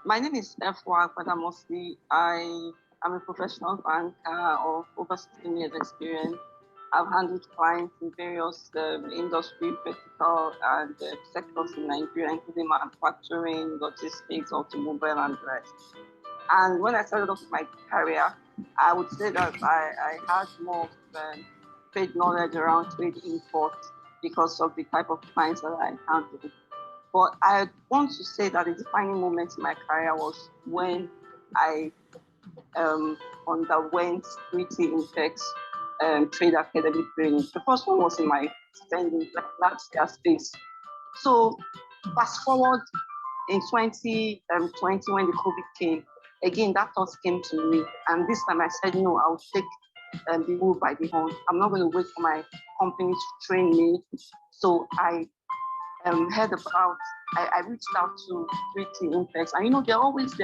My name is F1, but I am a professional banker of over 16 years experience. I've handled clients in various industry, vertical, and sectors in Nigeria, including manufacturing, logistics, automobile, and the rest. And when I started off my career, I would say that I had more of trade knowledge around trade imports because of the type of clients that I handled. But I want to say that the defining moment in my career was when I underwent 3T Impex Trade Academy training. The first one was in my spending last year space. So fast forward in 2020 when the COVID came, again, that thought came to me. And this time I said, no, I'll take the bull by the horn. I'm not going to wait for my company to train me. So I heard about, I reached out to 3T Impex, and they're always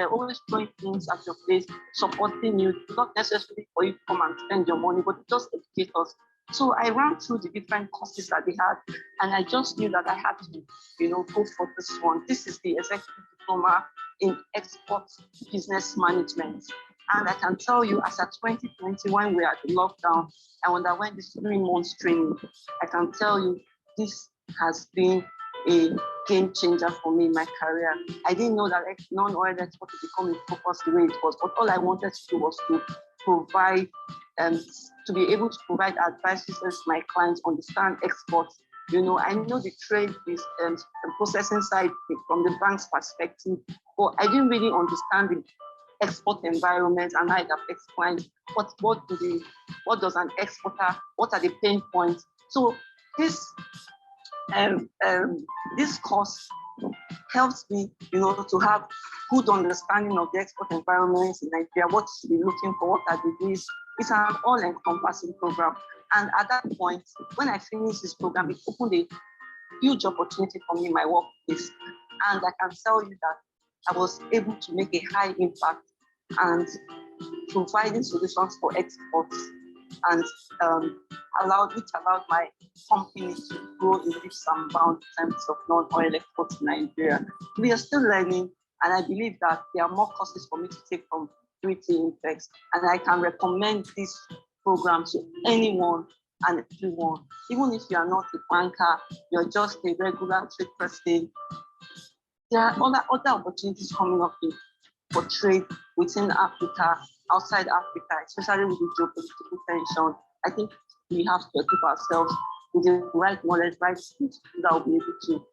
throwing things at your face, supporting you, not necessarily for you to come and spend your money, but just educate us. So I ran through the different courses that they had, and I just knew that I had to, go for this one. This is the executive diploma in export business management. And I can tell you, as at 2020, when we are at the lockdown, I underwent this 3 months training. I can tell you, this has been a game changer for me in my career. I didn't know that non-oil export would become a focus the way it was, but all I wanted to do was to provide, to be able to provide advice to my clients understand exports. I know the trade is the processing side from the bank's perspective, but I didn't really understand the export environment and how it affects clients. What does an exporter, what are the pain points? So this course helps me, to have good understanding of the export environment in Nigeria, what you should be looking for, what are the risks. It's an all-encompassing program. And at that point, when I finished this program, it opened a huge opportunity for me in my workplace. And I can tell you that I was able to make a high impact and providing solutions for exports, and allowed my company to grow in leaps and bounds in terms of non-oil exports in Nigeria. We are still learning, and I believe that there are more courses for me to take from 3T Impex, and I can recommend this program to anyone and everyone. Even if you are not a banker, you're just a regular trade person, there are other opportunities coming up for trade within Africa, outside Africa, especially with the geopolitical tension. I think we have to equip ourselves with the right knowledge, right skills, that will be able to,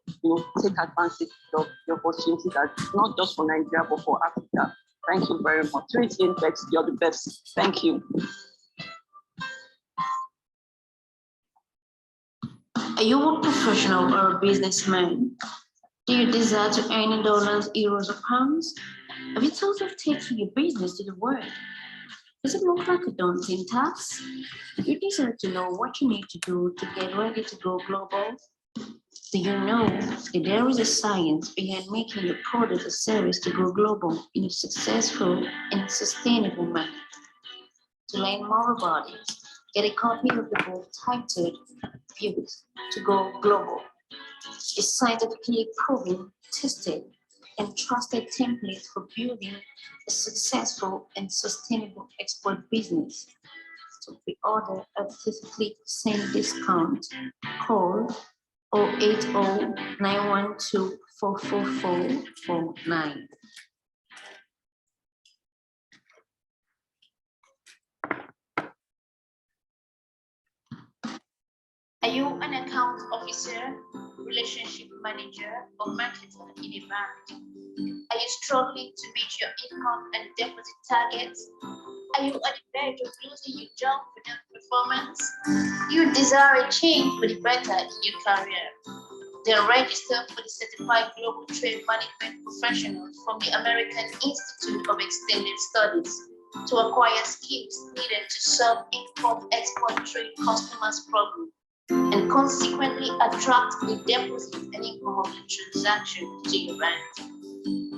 take advantage of the opportunities that not just for Nigeria, but for Africa. Thank you very much. 3T Impex, you're the best. Thank you. Are you a professional or a businessman? Do you desire to earn dollars, euros, or pounds? Have you thought of taking your business to the world? Does it look like a daunting task? You desire to know what you need to do to get ready to go global? Do you know that there is a science behind making your product or service to go global in a successful and sustainable manner? To learn more about it, get a copy of the book titled Pivot to Go Global, a scientifically proven, tested, and trusted template for building a successful and sustainable export business. To pre-order at 50% discount, call 080-912-44449. Are you an account officer, relationship manager, or marketer in a bank? Are you struggling to meet your income and deposit targets? Are you on the verge of losing your job without performance? You desire a change for the better in your career? Then register for the Certified Global Trade Management Professionals from the American Institute of Extended Studies to acquire skills needed to solve import-export trade customers' problems and consequently attract the deposit and income of the transaction to your bank.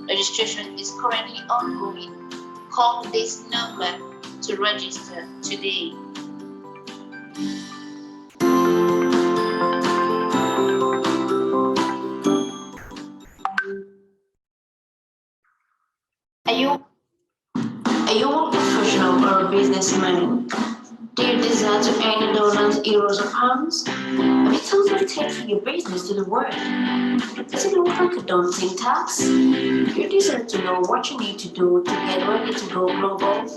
Registration is currently ongoing. Call this number to register today. Are you a professional or a businessman? Do you desire to earn dollars, euros, or pounds? Have you thought of taking your business to the world? Does it look like a daunting task? You desire to know what you need to do to get ready to go global?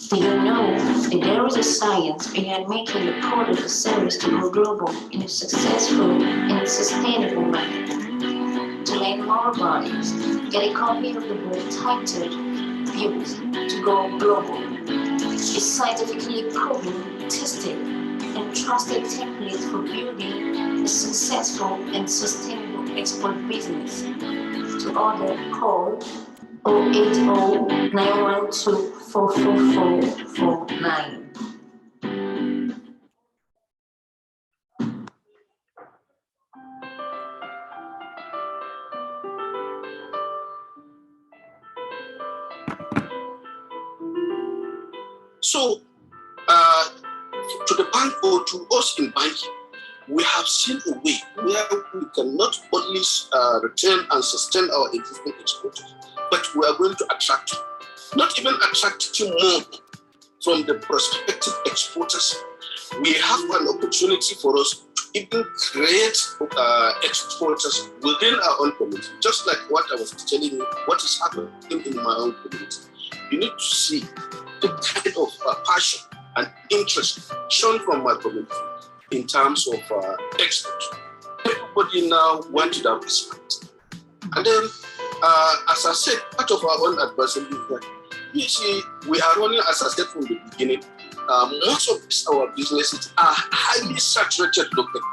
Do you know that there is a science behind making the product or service to go global in a successful and sustainable manner? To learn more about it, get a copy of the book titled Built to Go Global. A scientifically proven, tested, and trusted template for building a successful and sustainable export business. To order, call 080 912 44449. So, to the bank or to us in banking, we have seen a way where we can not only retain and sustain our existing exporters, but we are going to attract, not even attracting more from the prospective exporters. We have an opportunity for us to even create exporters within our own community, just like what I was telling you, what is happening in my own community. You need to see the kind of passion and interest shown from my community in terms of export. Everybody now wants to diversify. And then, as I said, part of our own advisory is that, you see, we are running, as I said from the beginning, most of our businesses are highly saturated locally,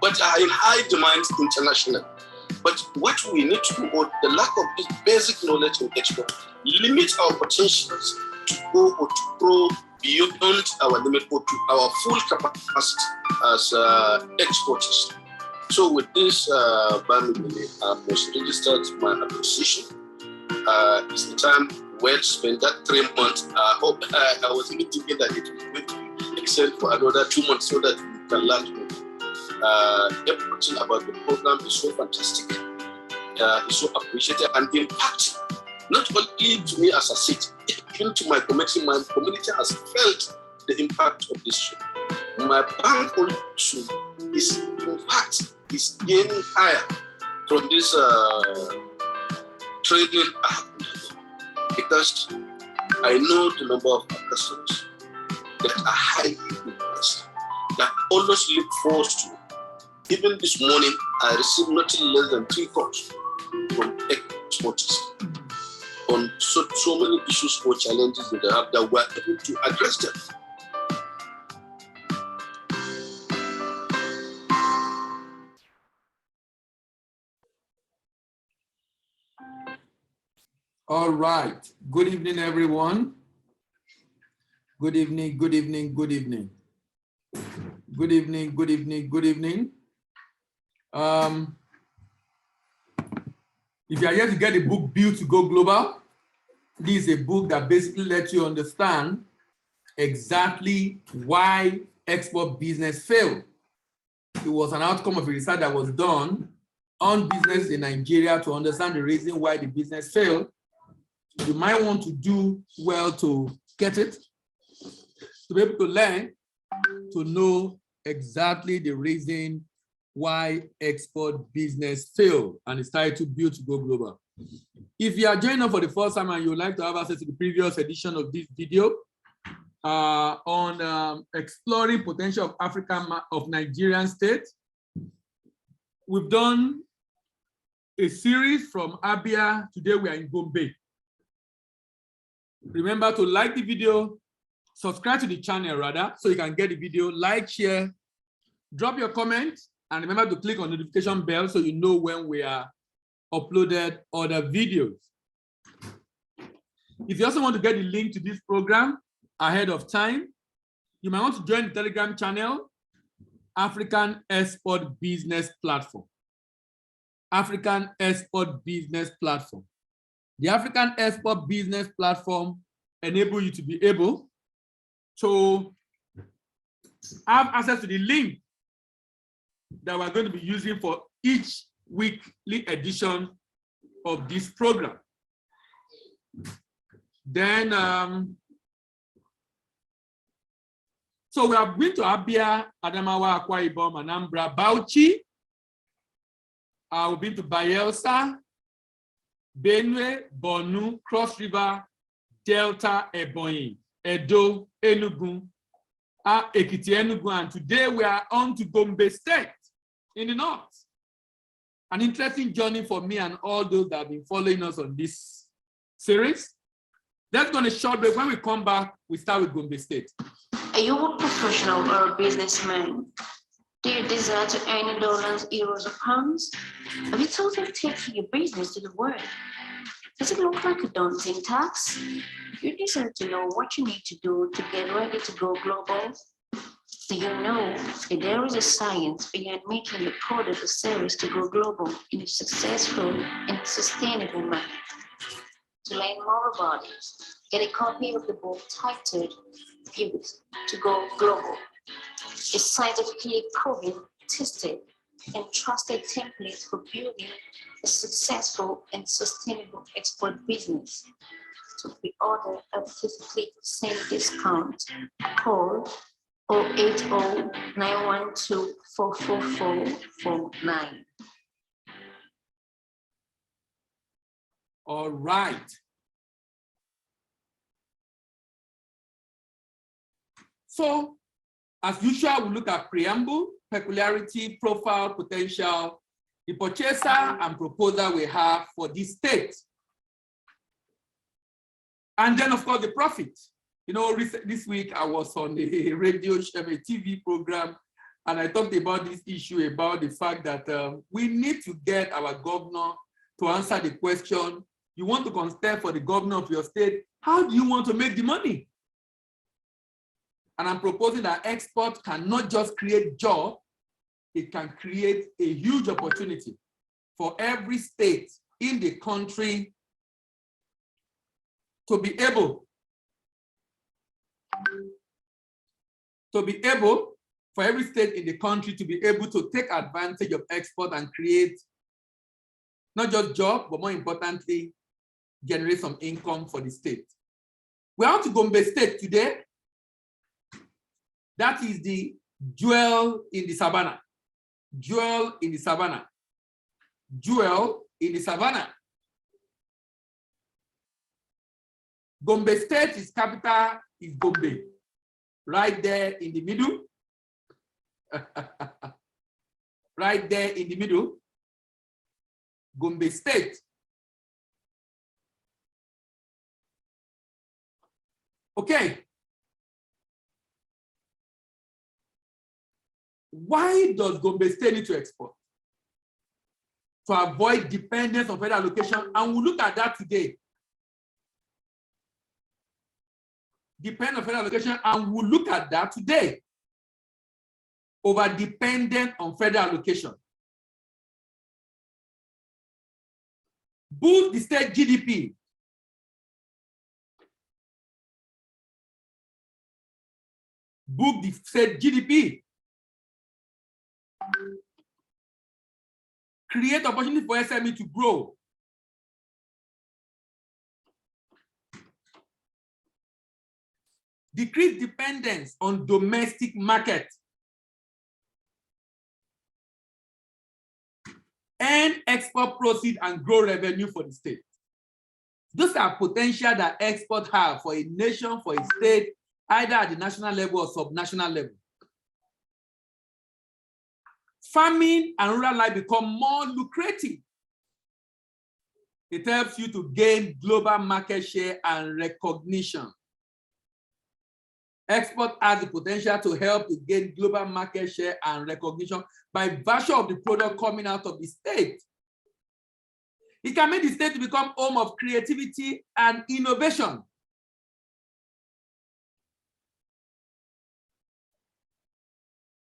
but are in high demand internationally. But what we need to do, or the lack of this basic knowledge in export, limits our potentials to go or to grow beyond our limit or to our full capacity as exporters. So with this, I must register my appreciation. It's the time well spent, that 3 months. I hope I was even thinking that it was going to extend for another 2 months so that we can learn more. Everything about the program is so fantastic, is so appreciated and impacting, not only to me as a city, even to my community. My community has felt the impact of this show. My bank also is, in fact, is gaining higher from this trading because I know the number of customers that are highly impressed, that always look forward to. Even this morning, I received nothing less than 3 calls from exporters on so many issues or challenges that they have that we're able to address them. All right. Good evening, everyone. Good evening, good evening, good evening. Good evening, good evening, good evening. If you are here to get the book Built to Go Global, this is a book that basically lets you understand exactly why export business failed. It was an outcome of a research that was done on business in Nigeria to understand the reason why the business failed. You might want to do well to get it, to be able to learn, to know exactly the reason why export business failed, and it's titled Built to Go Global. If you are joining us for the first time and you would like to have access to the previous edition of this video on exploring potential of Nigerian states, we've done a series from Abia. Today we are in Gombe. Remember to like the video, subscribe to the channel rather, so you can get the video, like, share, drop your comment, and remember to click on the notification bell so you know when we are uploaded other videos. If you also want to get the link to this program ahead of time, you might want to join the Telegram channel, African Export Business Platform. African Export Business Platform. The African Export Business Platform enables you to be able to have access to the link that we're going to be using for each weekly edition of this program. Then, so we have been to Abia, Adamawa, Akwa Ibom, Anambra, Bauchi. We've been to Bayelsa, Benue, Borno, Cross River, Delta, Ebonyi, Edo, Enugu, Ekiti, Enugu, and today we are on to Gombe State in the north. An interesting journey for me and all those that have been following us on this series. Let's go on a short break. When we come back, we start with Gombe State. Are you a professional or a businessman? Do you desire to earn dollars, euros, or pounds? Have you thought of taking your business to the world? Does it look like a daunting task? You desire to know what you need to do to get ready to go global? Do you know that there is a science behind making the product or service to go global in a successful and sustainable manner? To learn more about it, get a copy of the book titled Pivot to Go Global, a scientifically proven, tested, and trusted template for building a successful and sustainable export business. To pre-order a 50% discount, call 080-912-44449. All right. So, as usual, we look at preamble, peculiarity, profile, potential, the purchaser and proposer we have for this state. And then, of course, the profit. You know, this week I was on a radio show, a TV program, and I talked about this issue about the fact that we need to get our governor to answer the question, you want to contest for the governor of your state, how do you want to make the money? And I'm proposing that export cannot just create jobs, it can create a huge opportunity for every state in the country to be able for every state in the country to be able to take advantage of export and create not just jobs, but more importantly, generate some income for the state. We're on to Gombe State today. That is the jewel in the savannah. Jewel in the savannah. Jewel in the savannah. Gombe State, its capital is Gombe. Right there in the middle. Right there in the middle. Gombe State. Okay. Why does Gombe State need to export? To avoid dependence on federal allocation, and we'll look at that today. Depend on federal allocation, and we'll look at that today. Over dependent on federal allocation. Boost the state GDP. Boost the state GDP. Create opportunity for SME to grow. Decrease dependence on domestic market. And export proceeds and grow revenue for the state. Those are potential that export have for a nation, for a state, either at the national level or subnational level. Farming and rural life become more lucrative. It helps you to gain global market share and recognition. Export has the potential to help to gain global market share and recognition by virtue of the product coming out of the state. It can make the state to become home of creativity and innovation.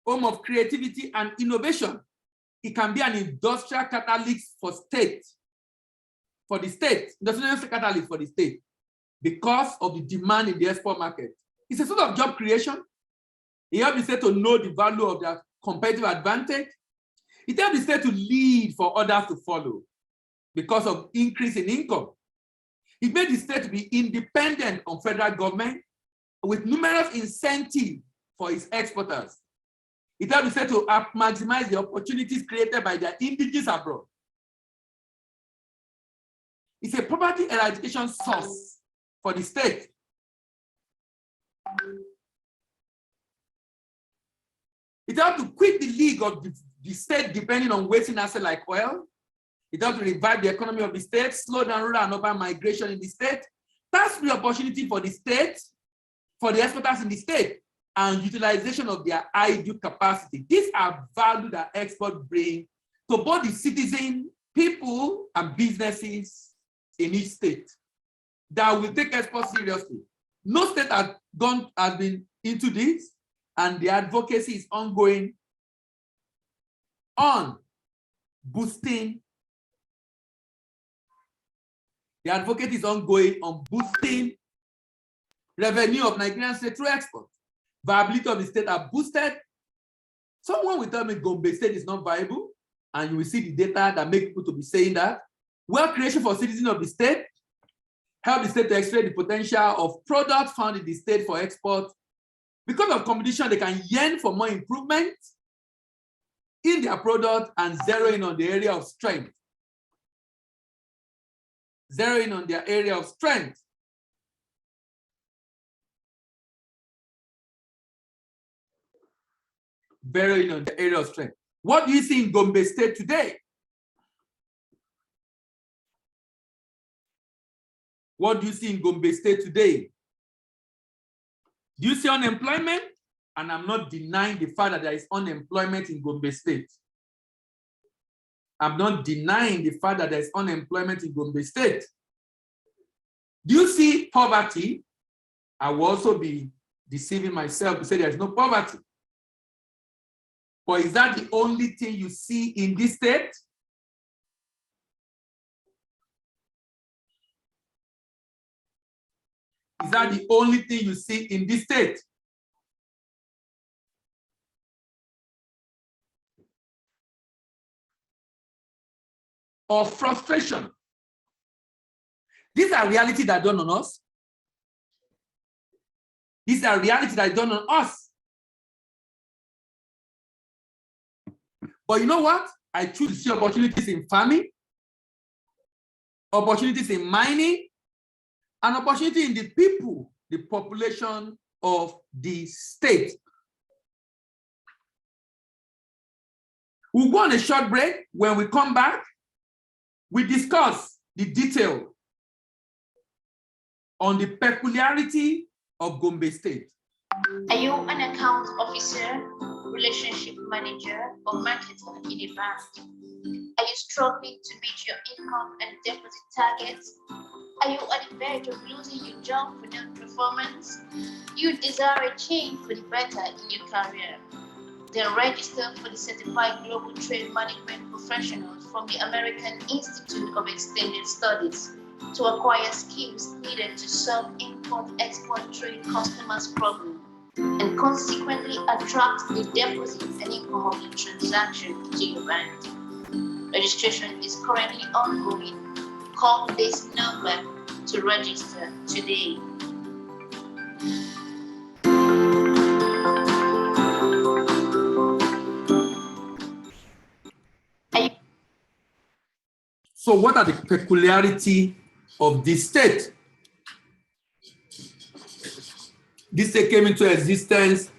Home of creativity and innovation. It can be an industrial catalyst for state, for the state, industrial catalyst for the state, because of the demand in the export market. It's a sort of job creation. It helps the state to know the value of their competitive advantage. It helps the state to lead for others to follow because of increase in income. It made the state to be independent on federal government with numerous incentives for its exporters. It helped the state to maximize the opportunities created by their indigenous abroad. It's a poverty eradication source for the state. It helped to quit the league of the state depending on wasting assets like oil. It helped to revive the economy of the state, slow down rural and urban migration in the state. That's the opportunity for the state, for the exporters in the state, and utilization of their ideal capacity. These are value that export bring to both the citizen, people, and businesses in each state that will take export seriously. No state has been into this, and the advocacy is ongoing on boosting. The advocacy is ongoing on boosting revenue of Nigerian state through export. Viability of the state are boosted. Someone will tell me Gombe state is not viable, and you will see the data that make people to be saying that. Wealth creation for citizens of the state, help the state to exploit the potential of products found in the state for export. Because of competition, they can yearn for more improvement in their product and zero in on the area of strength. Zero in on their area of strength. Zero in on the area of strength. What do you see in Gombe State today? What do you see in Gombe State today? Do you see unemployment? And I'm not denying the fact that there is unemployment in Gombe State. I'm not denying the fact that there is unemployment in Gombe State. Do you see poverty? I will also be deceiving myself to say there is no poverty. But is that the only thing you see in this state? Is that the only thing you see in this state? Or frustration? These are realities that dawn on us. These are realities that dawn on us. But you know what? I choose to see opportunities in farming, opportunities in mining, and opportunity in the people, the population of the state. We'll go on a short break. When we come back, we discuss the detail on the peculiarity of Gombe State. Are you an account officer, relationship manager, or marketer in a bank? Are you struggling to meet your income and deposit targets? Are you at the verge of losing your job for non-performance? You desire a change for the better in your career? Then register for the Certified Global Trade Management Professionals from the American Institute of Extended Studies to acquire skills needed to solve import-export trade customers' problems and consequently attract the deposit and income of the transaction to your bank. Registration is currently ongoing. Call this number to register today. So what are the peculiarities of this state? This state came into existence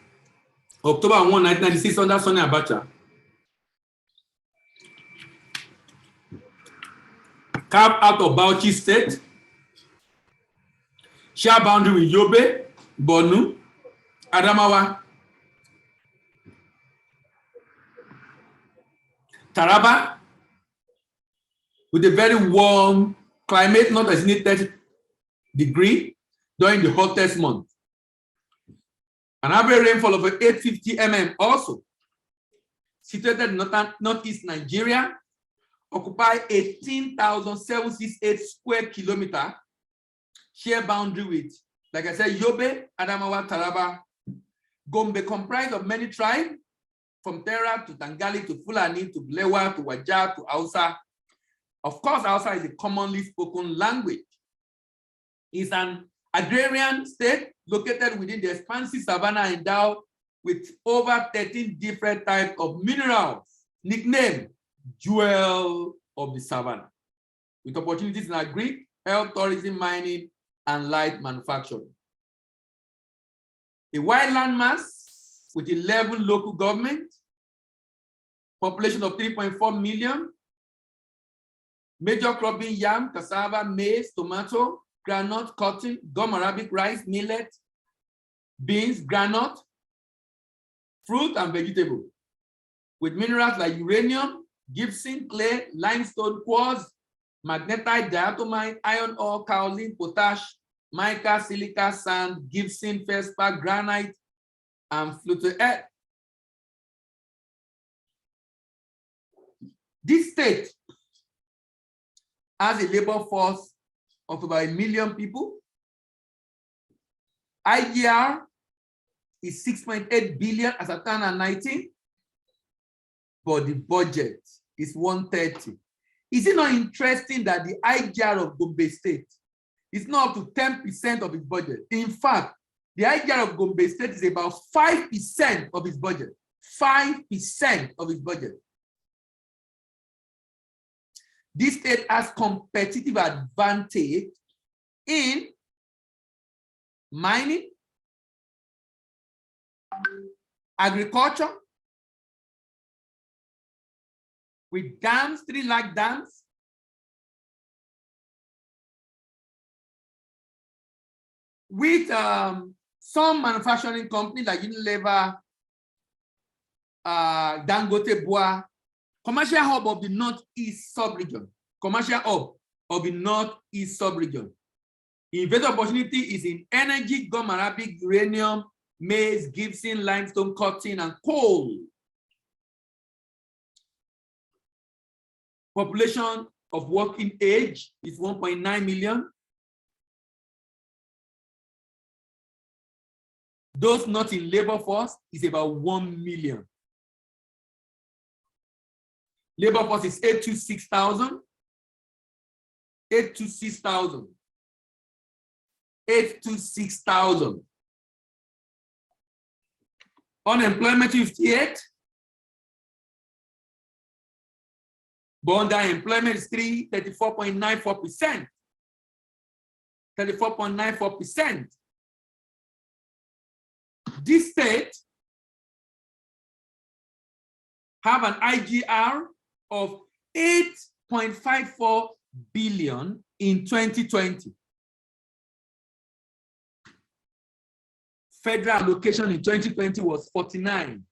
October 1, 1996 under Sani Abacha. Carved out of Bauchi State, share boundary with Yobe, Borno, Adamawa, Taraba, with a very warm climate, not as near 30 degrees during the hottest month. An average rainfall of 850 mm also. Situated in northeast Nigeria, occupy 18,768 square kilometers, share boundary with, like I said, Yobe, Adamawa, Taraba. Gombe comprised of many tribes, from Tera to Tangali to Fulani to Blewa to Wajah to Hausa. Of course, Hausa is a commonly spoken language. is an agrarian state located within the expansive savanna endowed with over 13 different types of minerals, nicknamed Jewel of the Savannah, with opportunities in agri, health, tourism, mining, and light manufacturing. A wide landmass with 11 local governments, population of 3.4 million, major cropping yam, cassava, maize, tomato, groundnut, cotton, gum Arabic rice, millet, beans, groundnut, fruit and vegetable, with minerals like uranium, gypsum, clay, limestone, quartz, magnetite, diatomite, iron ore, kaolin, potash, mica, silica, sand, gypsum, feldspar, granite, and fluted earth. This state has a labor force of about 1 million people. IGR is 6.8 billion as of 2019, but the budget is 130. Is it not interesting that the IGR of Gombe State is not up to 10% of its budget? In fact, the IGR of Gombe State is about 5% of its budget. 5% of its budget. This state has competitive advantage in mining, agriculture, with dams, 3 lakh dams, with some manufacturing companies like Unilever, Dangote Bois, commercial hub of the Northeast sub-region, commercial hub of the Northeast sub-region. Investment opportunity is in energy, gum Arabic, uranium, maize, gypsum, limestone, cotton, and coal. Population of working age is 1.9 million. Those not in labor force is about 1 million. Labor force is 826,000. 826,000. 826,000. Unemployment 58. But underemployment is 34.94%. 34.94%. This state have an IGR of 8.54 billion in 2020. Federal allocation in 2020 was 49.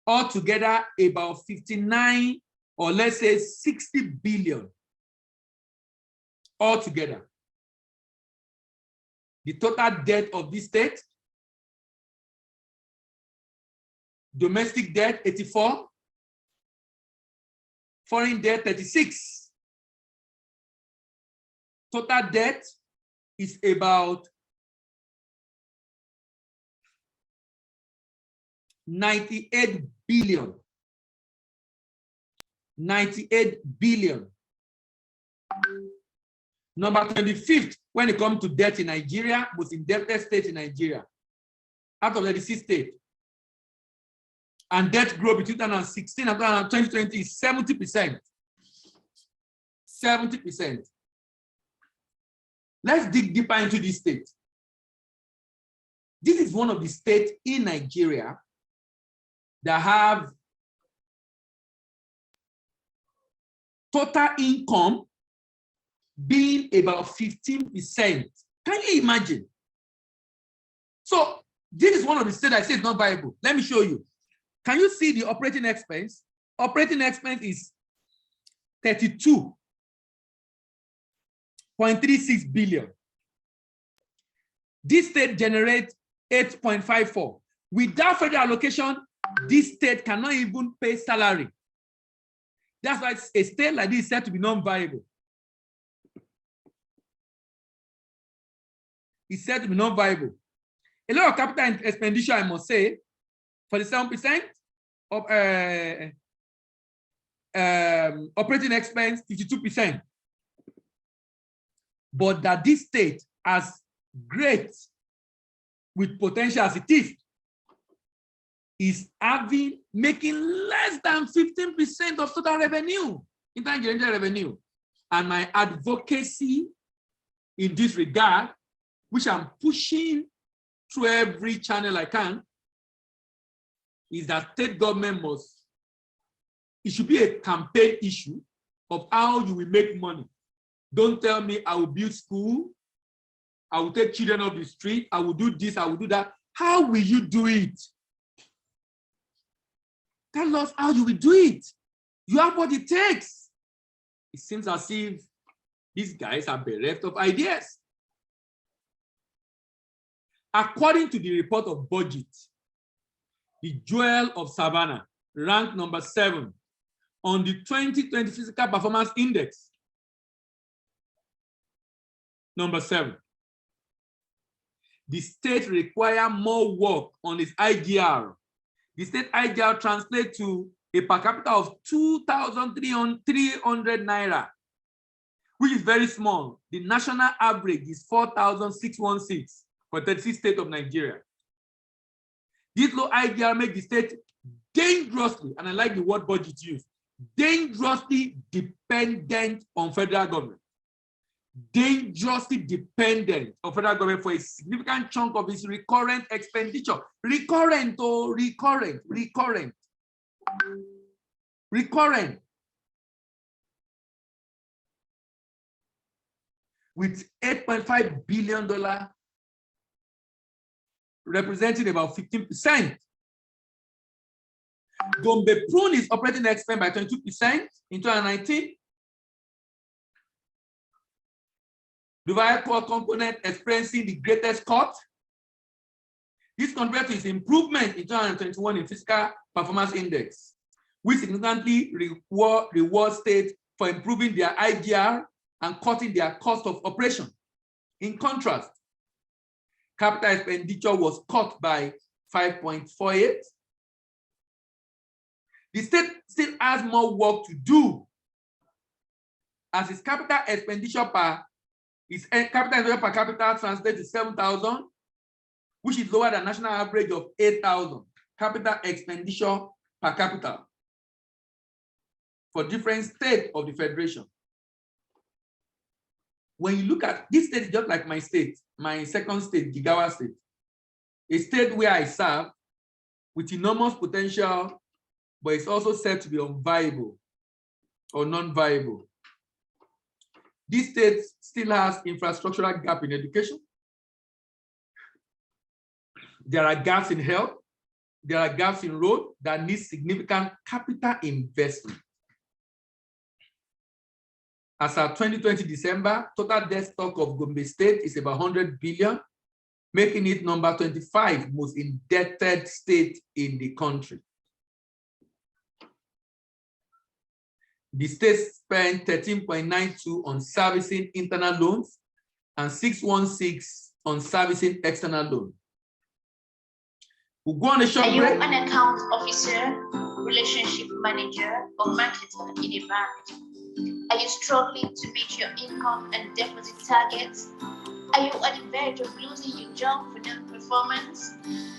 Altogether, about 59, or let's say 60 billion altogether. The total debt of this state, domestic debt 84, foreign debt 36. Total debt is about 98 billion. 98 billion. Number 25th when it comes to debt in Nigeria, most indebted state in Nigeria, out of the 36 states. And debt growth between 2016 and 2020 is 70%. 70%. Let's dig deeper into this state. This is one of the states in Nigeria that have total income being about 15%. Can you imagine? So this is one of the states I say it's not viable. Let me show you. Can you see the operating expense? Operating expense is 32.36 billion. This state generates 8.54. Without federal allocation, this state cannot even pay salary. That's why a state like this is said to be non-viable. It's said to be non-viable. A lot of capital expenditure, I must say, for the 7% of operating expense, 52%. but that this state, as great with potential as it is making less than 15% of total revenue, Nigerian revenue. And my advocacy in this regard, which I'm pushing through every channel I can, is that state government it should be a campaign issue of how you will make money. Don't tell me I will build school, I will take children off the street, I will do this, I will do that. How will you do it? Tell us how you will do it. You have what it takes. It seems as if these guys are bereft of ideas. According to the report of budget, the Jewel of Savannah ranked number 7 on the 2020 Physical Performance Index. Number 7. The state requires more work on its IGR. The state IGR translates to a per capita of 2,300 naira, which is very small. The national average is 4,616 for 36 states of Nigeria. This low IGR makes the state dangerously, and I like the word budget used, dangerously dependent on federal government. Dangerously dependent on federal government for a significant chunk of its recurrent expenditure. Recurrent. With $8.5 billion representing about 15%. Gombe prune its operating expense by 22% in 2019. Dubai core component experiencing the greatest cut. This compared to its improvement in 2021 in Physical Performance Index, which significantly reward states for improving their IGR and cutting their cost of operation. In contrast, capital expenditure was cut by 5.48. The state still has more work to do, as its capital expenditure per capita translates to 7,000, which is lower than national average of 8,000 capital expenditure per capita for different states of the federation. When you look at this state, is just like my state, my second state, Jigawa State, a state where I serve with enormous potential, but it's also said to be unviable or non-viable. This state still has infrastructural gap in education. There are gaps in health. There are gaps in road that need significant capital investment. As of 2020 December, total debt stock of Gombe State is about 100 billion, making it number 25 most indebted state in the country. The state spent 13.92 on servicing internal loans and 616 on servicing external loans. We'll go on a short break. Are you an account officer, relationship manager, or marketer in a bank? Are you struggling to meet your income and deposit targets? Are you at the verge of losing your job for non-performance?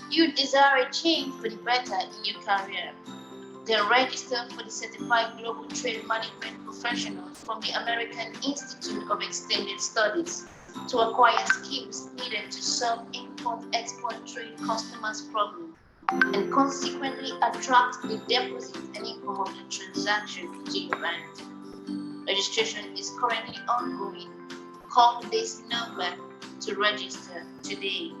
You desire a change for the better in your career? Then register for the Certified Global Trade Management Professionals from the American Institute of Extended Studies to acquire skills needed to solve import-export trade customers' problems and consequently attract the deposit and income of the transaction to your bank. Registration is currently ongoing. Call this number to register today.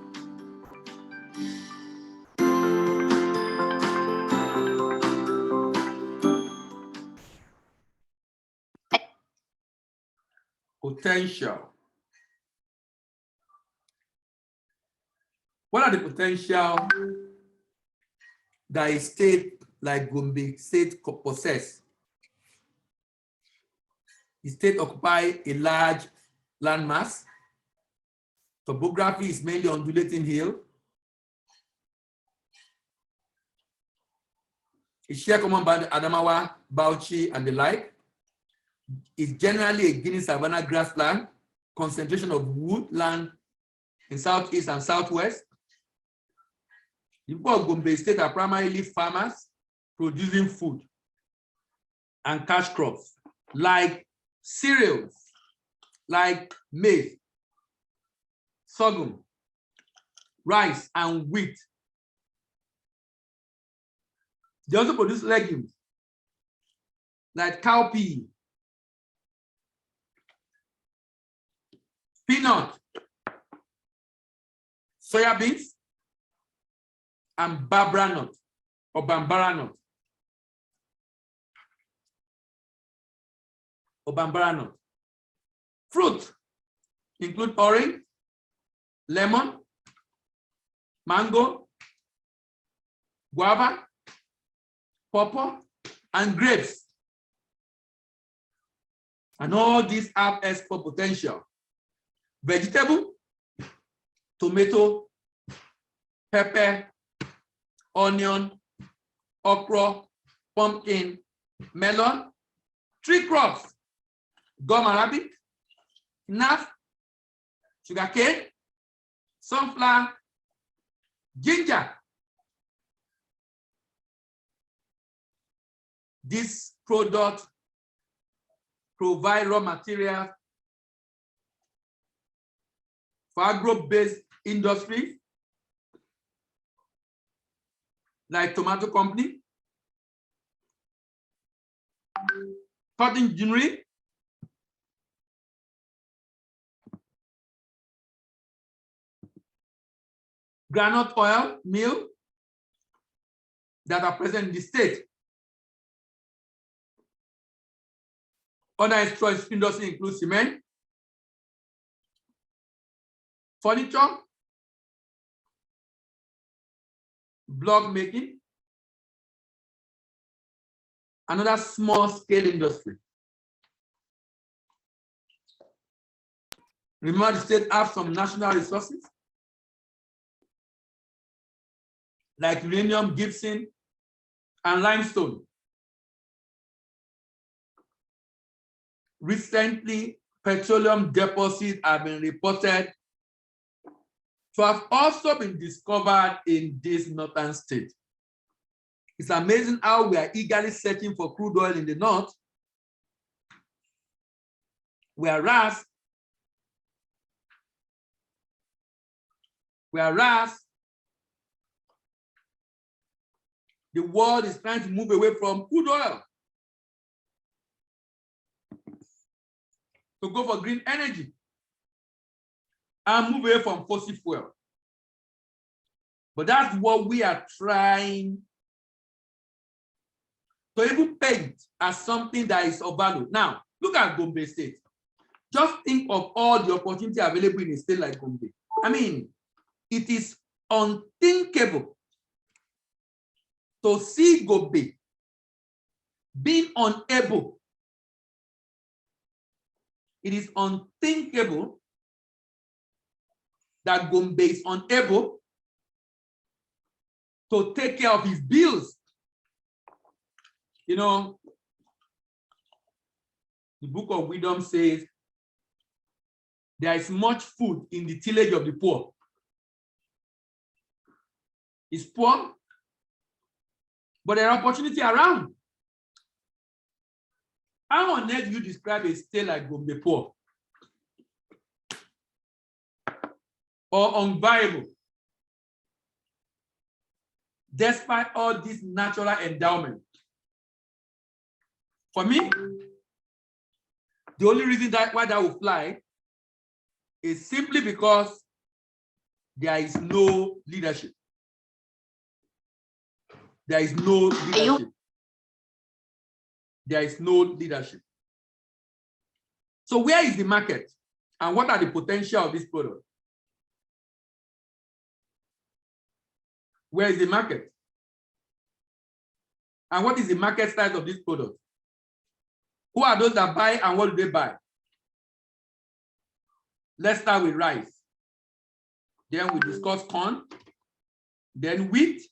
Potential. What are the potential that a state like Gombe State possess? The state occupies a large landmass. Topography is mainly undulating hill. It shares common boundary Adamawa, Bauchi, and the like. It's generally a Guinea savanna grassland concentration of woodland in southeast and southwest. The people of Gombe State are primarily farmers producing food and cash crops like cereals, like maize, sorghum, rice, and wheat. They also produce legumes like cowpea, peanut, soya beans, and barbara nut or bambara nut. Or bambara nut. Fruit include orange, lemon, mango, guava, pawpaw, and grapes. And all these have export potential. Vegetable, tomato, pepper, onion, okra, pumpkin, melon, tree crops, gum arabic, naf, sugarcane, sunflower, ginger. This product provide raw materials for agro-based industries like tomato company, cotton ginnery, groundnut oil mill that are present in the state. Other industry include cement, furniture, block making, another small scale industry. Remember, the state have some national resources like uranium, gypsum, and limestone. Recently, petroleum deposits have been reported to have also been discovered in this northern state. It's amazing how we are eagerly searching for crude oil in the north, whereas the world is trying to move away from crude oil to go for green energy and move away from fossil fuel. But that's what we are trying to even paint as something that is of value. Now, look at Gombe State. Just think of all the opportunity available in a state like Gombe. I mean, it is unthinkable to see Gombe being unable. It is unthinkable that Gombe is unable to take care of his bills. You know, the book of wisdom says, there is much food in the tillage of the poor. It's poor, but there are opportunities around. How on earth do you describe a state like Gombe poor or unviable, despite all this natural endowment? For me, the only reason why that will fly is simply because there is no leadership. There is no leadership. There is no leadership. So where is the market? And what are the potential of this product? Where is the market? And what is the market size of this product? Who are those that buy and what do they buy? Let's start with rice. Then we discuss corn, then wheat,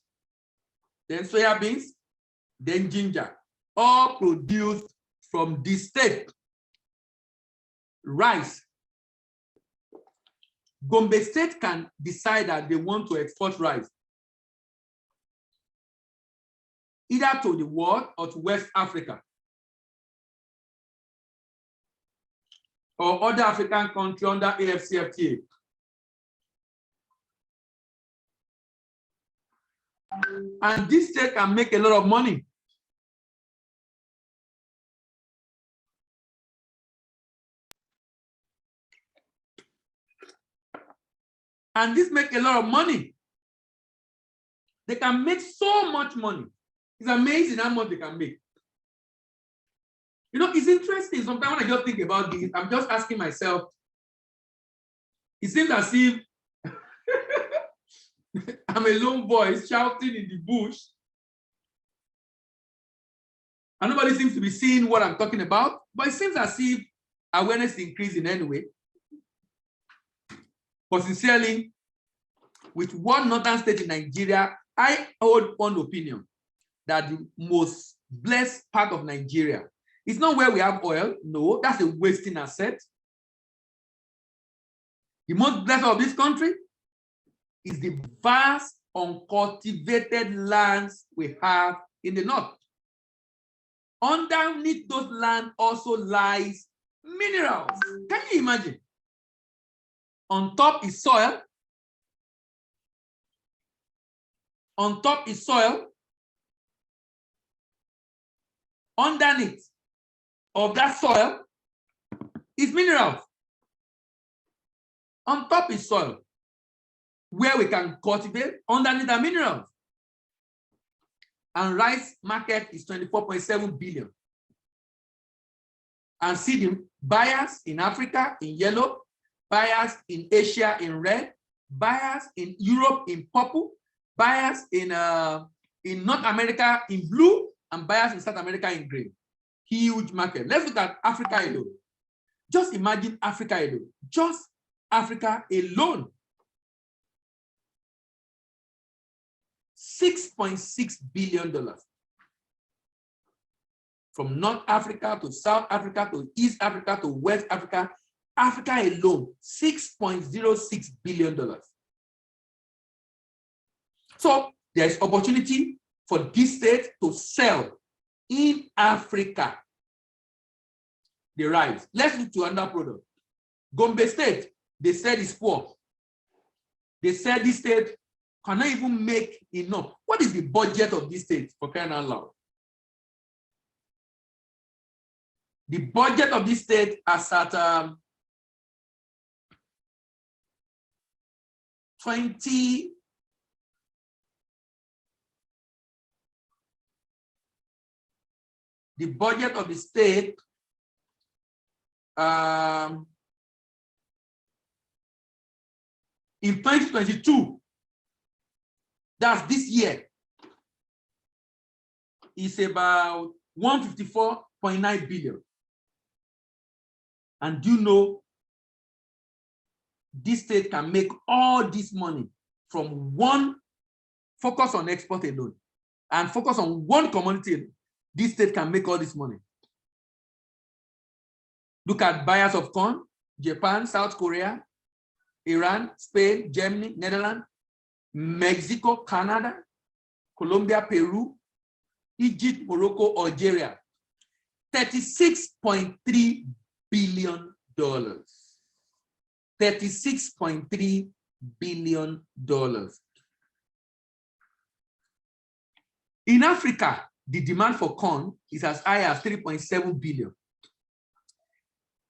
then soya beans, then ginger, all produced from this state. Rice Gombe State can decide that they want to export rice either to the world or to West Africa or other African countries under AfCFTA. And this state can make a lot of money. And this make a lot of money. They can make so much money. It's amazing how much they can make. You know, it's interesting. Sometimes when I just think about this, I'm just asking myself, it seems as if I'm a lone voice shouting in the bush, and nobody seems to be seeing what I'm talking about. But it seems as if awareness is increasing anyway. But sincerely, with one northern state in Nigeria, I hold one opinion that the most blessed part of Nigeria is not where we have oil. No, that's a wasting asset. The most blessed of this country is the vast uncultivated lands we have in the north. Underneath those lands also lies minerals. Can you imagine? On top is soil. On top is soil. Underneath of that soil is minerals. On top is soil, where we can cultivate. Underneath the minerals. And rice market is 24.7 billion. And see the buyers in Africa in yellow, buyers in Asia in red, buyers in Europe in purple, buyers in North America in blue, and buyers in South America in green. Huge market. Let's look at Africa alone. Just imagine Africa alone. Just Africa alone. $6.6 billion. From North Africa to South Africa to East Africa to West Africa, Africa alone, $6.06 billion. So there's opportunity for this state to sell in Africa the rice. Let's look to another product. Gombe State, they said it's poor. They said this state cannot even make enough. What is the budget of this state, for crying out loud? The budget of this state is at 20. The budget of the state in 2022, that's this year, is about 154.9 billion. And do you know this state can make all this money from one focus on export alone and focus on one commodity alone? This state can make all this money. Look at buyers of corn: Japan, South Korea, Iran, Spain, Germany, Netherlands, Mexico, Canada, Colombia, Peru, Egypt, Morocco, Algeria. $36.3 billion. $36.3 billion. In Africa, the demand for corn is as high as 3.7 billion.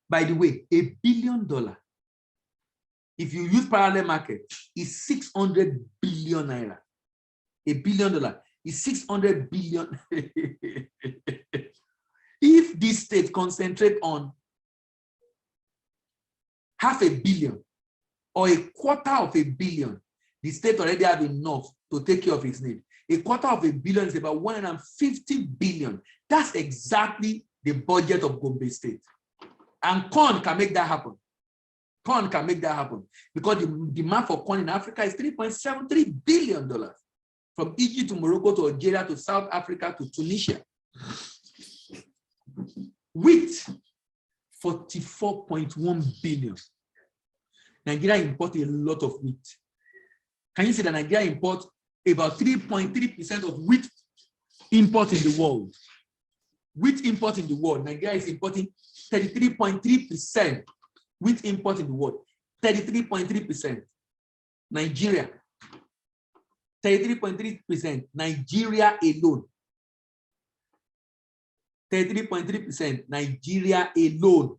By the way, $1 billion, if you use parallel market, is 600 billion naira. $1 billion is 600 billion. If this state concentrate on $500 million or $250 million, the state already have enough to take care of its need. $250 million is about 150 billion. That's exactly the budget of Gombe State. And corn can make that happen. Corn can make that happen because the demand for corn in Africa is $3.73 billion. From Egypt to Morocco to Algeria to South Africa to Tunisia. Wheat, 44.1 billion. Nigeria imports a lot of wheat. Can you see that Nigeria imports about 3.3% of wheat imports in the world? Wheat imports in the world, Nigeria is importing 33.3% wheat imports in the world. 33.3%. Nigeria. 33.3%. Nigeria alone. 33.3%. Nigeria alone.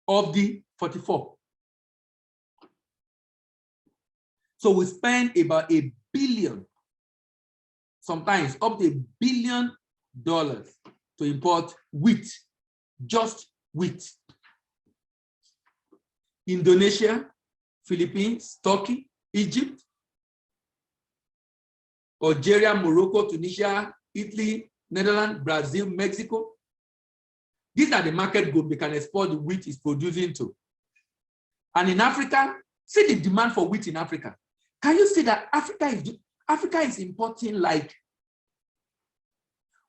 Of the 44. So we spend about $1 billion, sometimes up to $1 billion to import wheat, just wheat. Indonesia, Philippines, Turkey, Egypt, Algeria, Morocco, Tunisia, Italy, Netherlands, Brazil, Mexico. These are the market groups they can export the wheat is producing to. And in Africa, see the demand for wheat in Africa. Can you see that Africa is importing like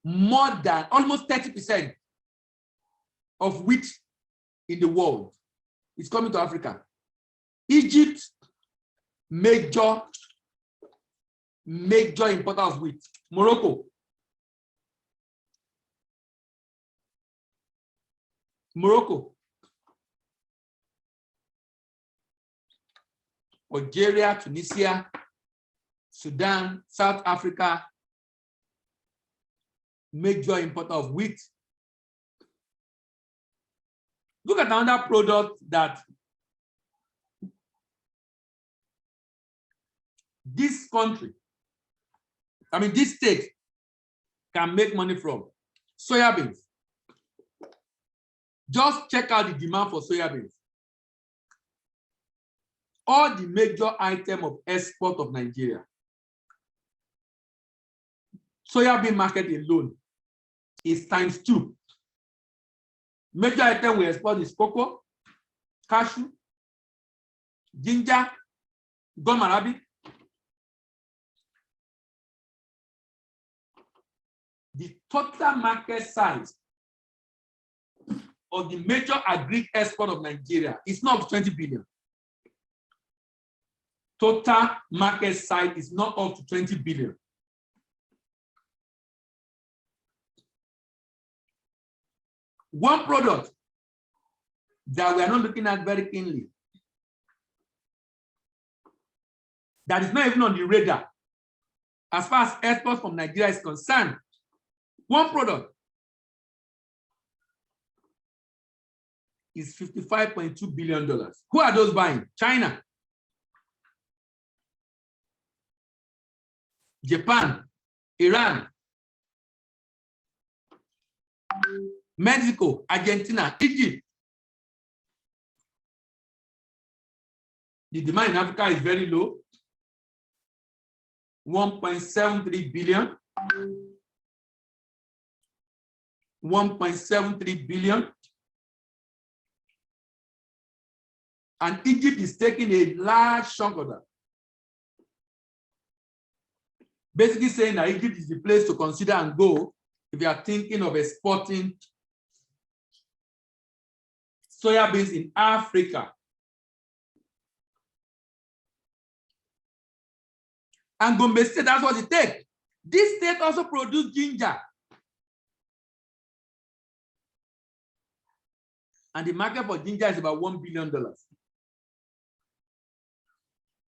more than almost 30% of wheat in the world? It's coming to Africa. Egypt, major importer of wheat. Morocco. Algeria, Tunisia, Sudan, South Africa, major importer of wheat. Look at another product that this country, this state can make money from. Soya beans. Just check out the demand for soya beans. All the major items of export of Nigeria. Soya bean market alone is ×2. Major item we export is cocoa, cashew, ginger, gum arabic. The total market size of the major agri export of Nigeria is not 20 billion. Total market size is not up to 20 billion. One product that we are not looking at very keenly, that is not even on the radar as far as exports from Nigeria is concerned. One product is $55.2 billion. Who are those buying? China, Japan, Iran, Mexico, Argentina, Egypt. The demand in Africa is very low, 1.73 billion. 1.73 billion. And Egypt is taking a large chunk of that. Basically saying that Egypt is the place to consider and go if you are thinking of exporting soya beans in Africa. And Gombe State, that's what it takes. This state also produces ginger. And the market for ginger is about $1 billion.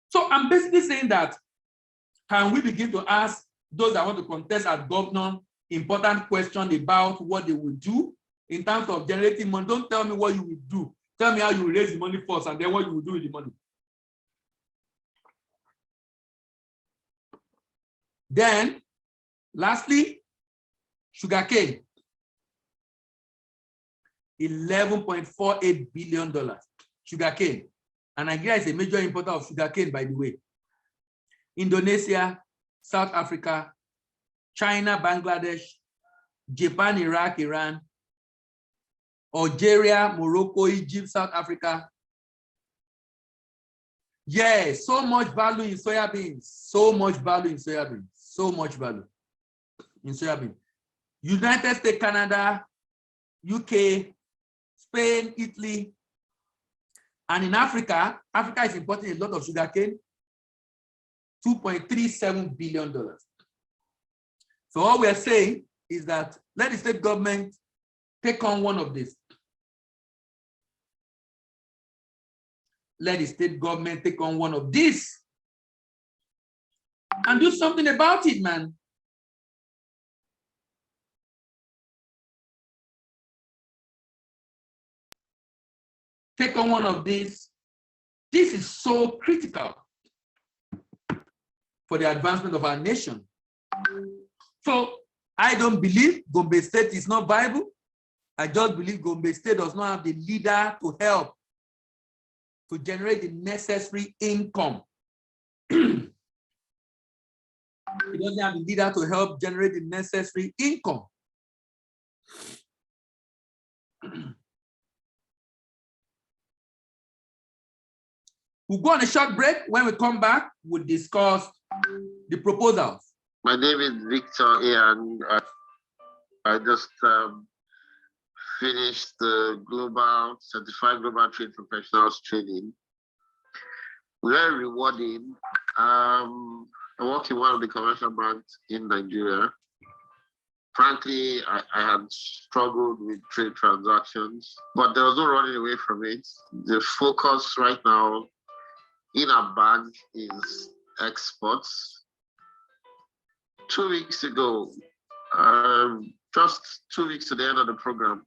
So I'm basically saying that, can we begin to ask those that want to contest as governor important questions about what they will do in terms of generating money? Don't tell me what you will do. Tell me how you will raise the money first and then what you will do with the money. Then, lastly, sugarcane. $11.48 billion. Sugarcane. And Nigeria is a major importer of sugarcane, by the way. Indonesia, South Africa, China, Bangladesh, Japan, Iraq, Iran, Algeria, Morocco, Egypt, South Africa. Yes, so much value in soya beans. So much value in soya beans. So much value in soya beans. United States, Canada, UK, Spain, Italy, And in Africa, Africa is importing a lot of sugarcane, $2.37 billion. So all we're saying is that let the state government take on one of these. Let the state government take on one of these and do something about it, man. Take on one of these. This is so critical for the advancement of our nation. So I don't believe Gombe State is not viable. I just believe Gombe State does not have the leader to help to generate the necessary income. It doesn't have the leader to help generate the necessary income. We'll go on a short break. When we come back, we'll discuss the proposals. My name is Victor, and I just finished the Certified Global Trade Professionals training. Very rewarding. I work in one of the commercial banks in Nigeria. Frankly, I had struggled with trade transactions, but there was no running away from it. The focus right now in our bank is exports. 2 weeks ago, just 2 weeks to the end of the program,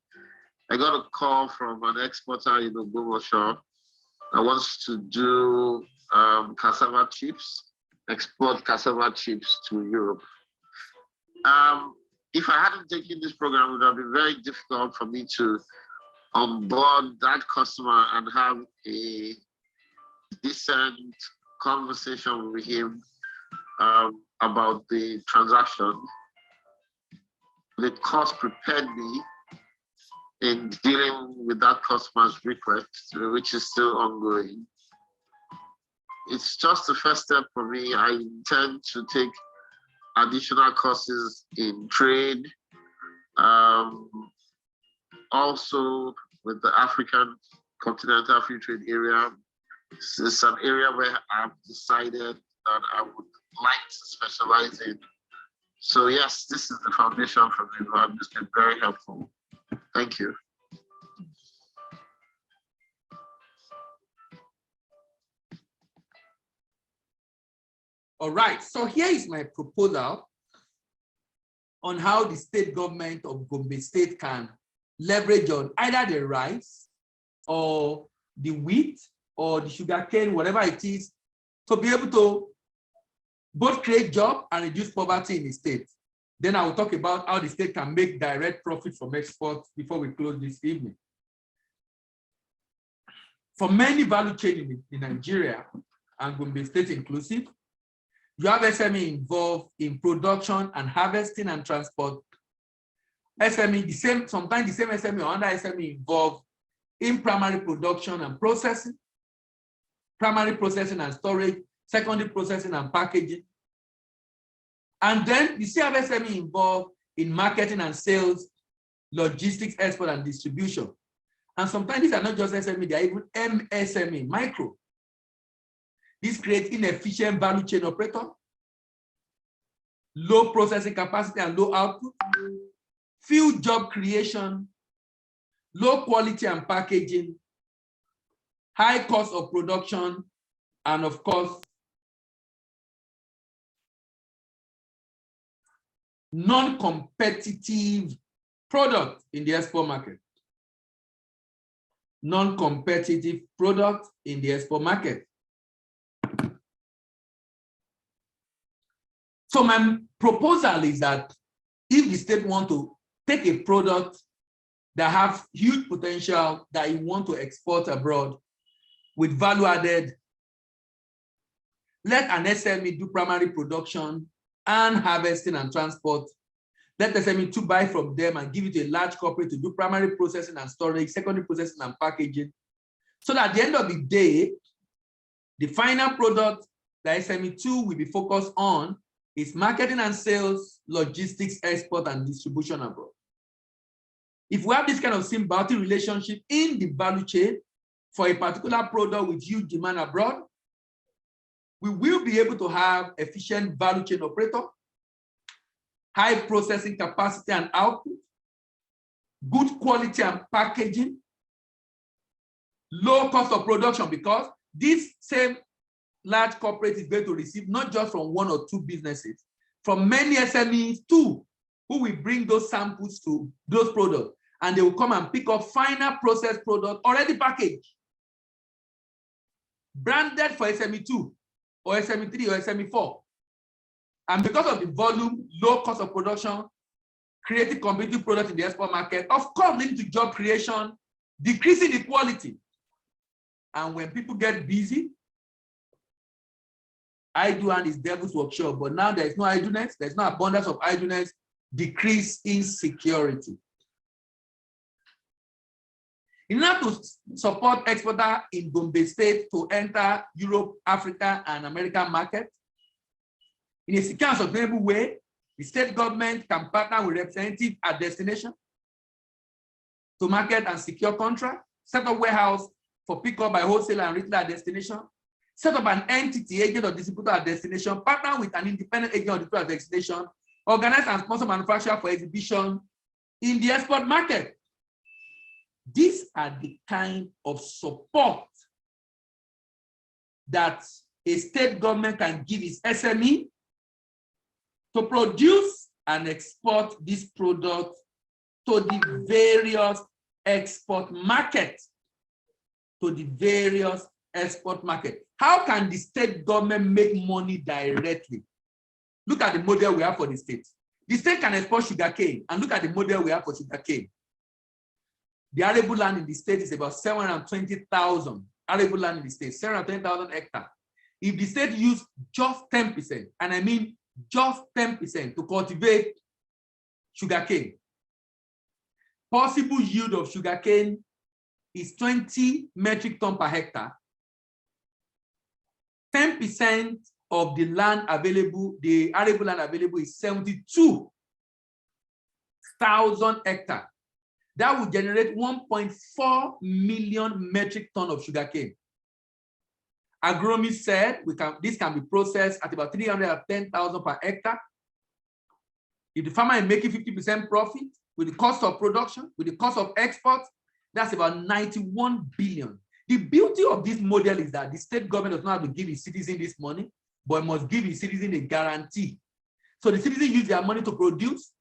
I got a call from an exporter in Gombe that wants to do cassava chips, export cassava chips to Europe. If I hadn't taken this program, it would have been very difficult for me to onboard that customer and have a decent conversation with him about the transaction. The course prepared me in dealing with that customer's request, which is still ongoing. It's just the first step for me. I intend to take additional courses in trade, also with the African Continental Free Trade Area. It's an area where I've decided that I would like to specialize in. So yes, this is the foundation for me. It's been very helpful. Thank you. All right, so here is my proposal on how the state government of Gombe State can leverage on either the rice or the wheat or the sugarcane, whatever it is, to be able to both create jobs and reduce poverty in the state. Then I will talk about how the state can make direct profit from exports before we close this evening. For many value chains in Nigeria, and Gombe State inclusive, you have SME involved in production and harvesting and transport. SME, sometimes the same SME or under SME involved in primary production and processing, primary processing and storage, secondary processing and packaging. And then you still have SME involved in marketing and sales, logistics, export and distribution. And sometimes these are not just SME, they are even MSME, micro. This creates inefficient value chain operator, low processing capacity and low output, few job creation, low quality and packaging, high cost of production, and of course, non-competitive product in the export market. Non-competitive product in the export market. So my proposal is that if the state want to take a product that have huge potential that you want to export abroad with value added, let an SME do primary production and harvesting and transport. Let SME to buy from them and give it to a large corporate to do primary processing and storage, secondary processing and packaging. So that at the end of the day, the final product that SME2 will be focused on is marketing and sales, logistics, export, and distribution abroad. If we have this kind of symbiotic relationship in the value chain, for a particular product with huge demand abroad, we will be able to have efficient value chain operator, high processing capacity and output, good quality and packaging, low cost of production, because this same large corporate is going to receive not just from one or two businesses, from many SMEs too, who will bring those samples to those products, and they will come and pick up final processed product already packaged, branded for SME2 or SME3 or SME4. And because of the volume, low cost of production, creating competitive products in the export market, of course, leading to job creation, decreasing equality. And when people get busy, idle hand is devil's workshop. But now there is no idleness, there's no abundance of idleness, decrease insecurity. In order to support exporters in Gombe State to enter Europe, Africa, and American market, in a secure and sustainable way, the state government can partner with representatives at destination to market and secure contract, set up warehouse for pickup by wholesaler and retailer at destination, set up an entity, agent or distributor at destination, partner with an independent agent or distributor at destination, organize and sponsor manufacturer for exhibition in the export market. These are the kind of support that a state government can give its SME to produce and export this product to the various export markets. How can the state government make money directly? Look at the model we have for the state. The state can export sugarcane, and look at the model we have for sugarcane. The arable land in the state is about 720,000 arable land in the state, 720,000 hectares. If the state used just 10%, and I mean just 10% to cultivate sugarcane, possible yield of sugarcane is 20 metric tons per hectare. 10% of the land available, the arable land available, is 72,000 hectares. That would generate 1.4 million metric tons of sugarcane. Agronomists said this can be processed at about 310,000 per hectare. If the farmer is making 50% profit with the cost of production, with the cost of export, that's about 91 billion. The beauty of this model is that the state government does not have to give its citizen this money, but must give its citizen a guarantee. So the citizen use their money to produce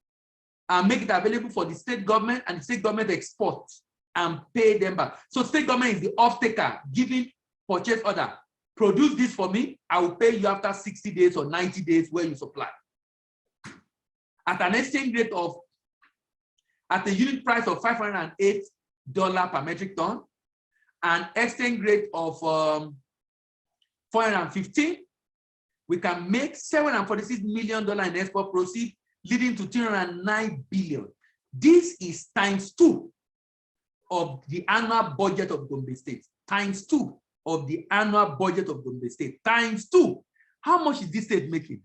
and make it available for the state government, and the state government export and pay them back. So state government is the off-taker, giving purchase order. Produce this for me, I will pay you after 60 days or 90 days where you supply. At an exchange rate of, at a unit price of $508 per metric ton, and exchange rate of 415, we can make $746 million in export proceeds, leading to 309 billion. This is ×2 of the annual budget of Gombe State. ×2 of the annual budget of Gombe State. ×2. How much is this state making?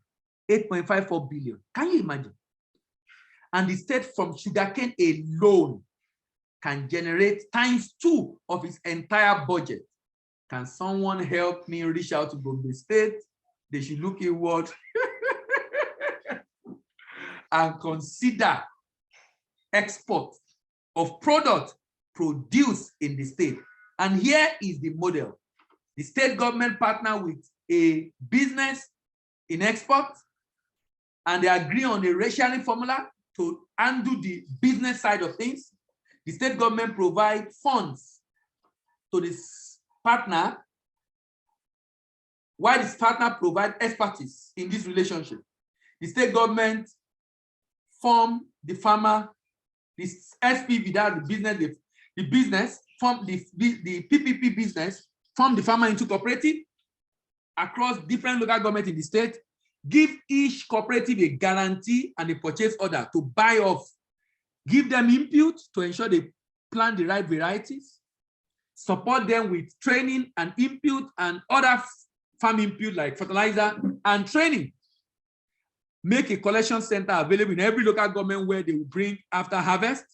8.54 billion. Can you imagine? And the state from sugarcane alone can generate ×2 of its entire budget. Can someone help me reach out to Gombe State? They should look inward and consider export of product produced in the state. And here is the model. The state government partner with a business in export, and they agree on a rationing formula to undo the business side of things. The state government provides funds to this partner, while this partner provides expertise in this relationship. The state government form the farmer, this SPV, that the business, form the PPP business, form the farmer into cooperative across different local governments in the state, give each cooperative a guarantee and a purchase order to buy off, give them input to ensure they plant the right varieties, support them with training and input and other farm input like fertilizer and training. Make a collection center available in every local government where they will bring after harvest.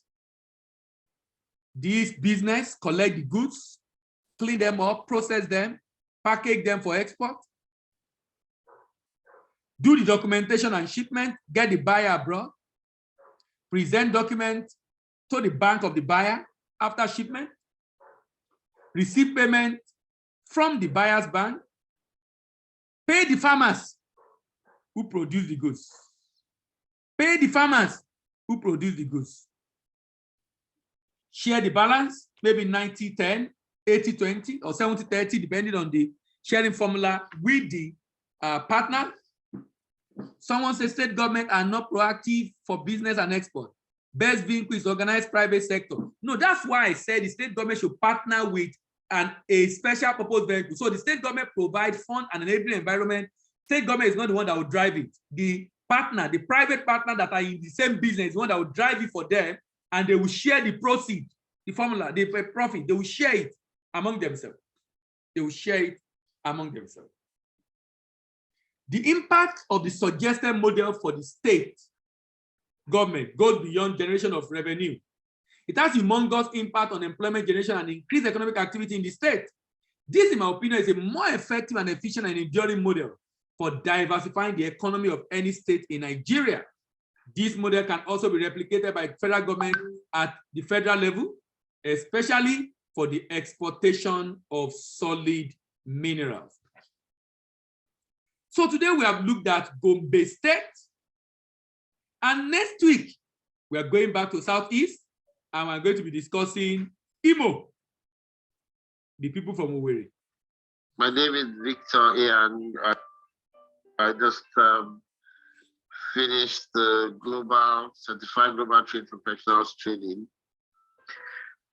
This business collect the goods, clean them up, process them, package them for export, do the documentation and shipment, get the buyer abroad, present documents to the bank of the buyer after shipment, receive payment from the buyer's bank, pay the farmers who produce the goods. Pay the farmers who produce the goods. Share the balance, maybe 90-10, 80-20, or 70-30, depending on the sharing formula with the partner. Someone says state government are not proactive for business and export. Best vehicle is organized private sector. No, that's why I said the state government should partner with a special purpose vehicle. So the state government provides fund and enabling environment. State government is not the one that will drive it. The partner, the private partner that are in the same business, is the one that will drive it for them, and they will share the proceeds, the formula, the profit. They will share it among themselves. They will share it among themselves. The impact of the suggested model for the state government goes beyond generation of revenue. It has humongous impact on employment generation and increased economic activity in the state. This, in my opinion, is a more effective and efficient and enduring model for diversifying the economy of any state in Nigeria. This model can also be replicated by the federal government at the federal level, especially for the exportation of solid minerals. So today we have looked at Gombe State, and next week we are going back to Southeast, and we're going to be discussing Imo, the people from Owerri. My name is Victor A, and I just finished the Certified Global Trade Professionals training.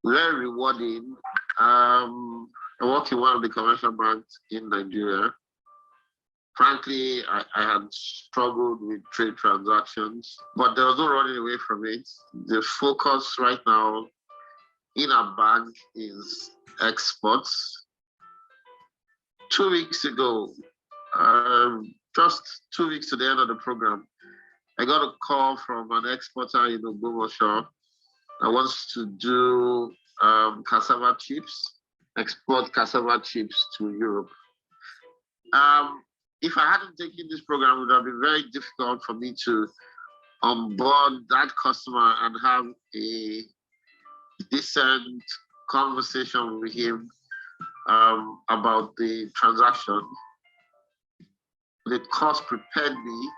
Very rewarding. I work in one of the commercial banks in Nigeria. Frankly, I had struggled with trade transactions, but there was no running away from it. The focus right now in our bank is exports. 2 weeks ago, just 2 weeks to the end of the program, I got a call from an exporter in Gombe that wants to do cassava chips, export cassava chips to Europe. If I hadn't taken this program, it would have been very difficult for me to onboard that customer and have a decent conversation with him about the transaction. The course prepared me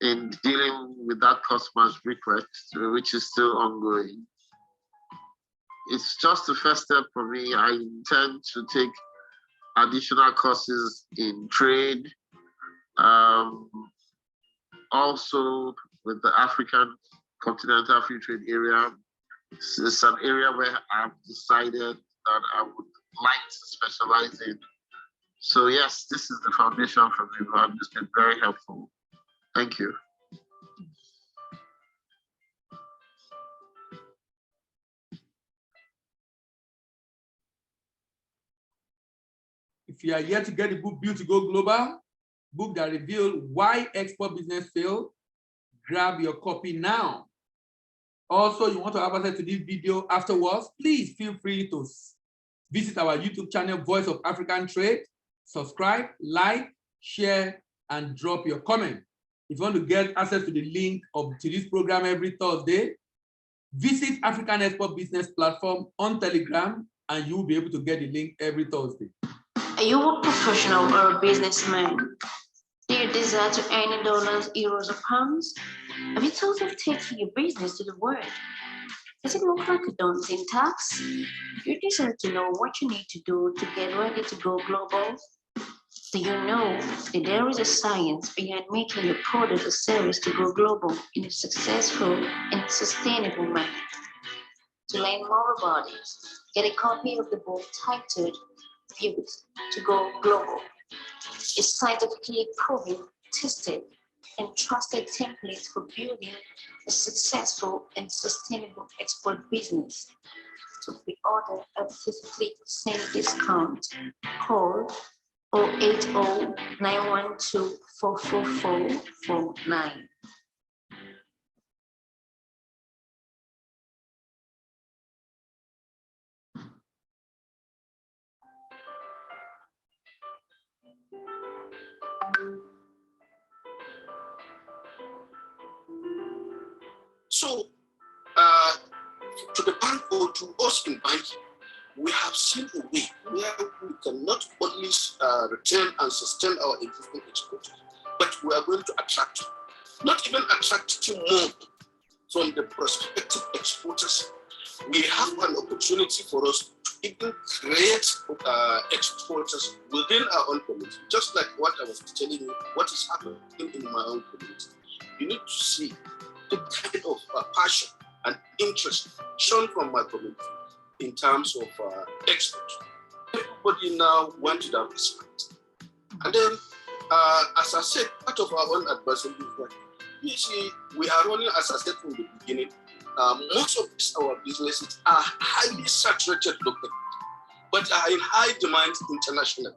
in dealing with that customer's request, which is still ongoing. It's just the first step for me. I intend to take additional courses in trade, also with the African Continental Free Trade Area. It's an area where I've decided that I would like to specialize in. So yes, this is the foundation for me, and it's been very helpful. Thank you. If you are yet to get the book Built to Go Global, book that reveals why export business failed, grab your copy now. Also, you want to have access to this video afterwards, please feel free to visit our YouTube channel, Voice of African Trade, subscribe, like, share, and drop your comment. If you want to get access to the link to this program every Thursday, visit African Export Business Platform on Telegram, and you'll be able to get the link every Thursday. Are you a professional or a businessman? Do you desire to earn dollars, euros, or pounds? Have you thought of taking your business to the world? Does it look like a daunting task? Do you desire to know what you need to do to get ready to go global? Do you know that there is a science behind making your product or service to go global in a successful and sustainable manner? To learn more about it, get a copy of the book titled Built to Go Global. A scientifically proven, tested, and trusted template for building a successful and sustainable export business. To pre-order at 53% discount, call 080-912-44449. So, to the bank or to us in banking, we have seen a way where we can not only return and sustain our existing exporters, but we are going to attract, not even attract more from the prospective exporters. We have an opportunity for us to even create exporters within our own community. Just like what I was telling you, what is happening in my own community. You need to see the kind of passion and interest shown from my community in terms of export. Everybody now wants to diversify. And then, as I said, part of our own advisory is that, you see, we are running, as I said from the beginning, most of our businesses are highly saturated locally, but are in high demand internationally.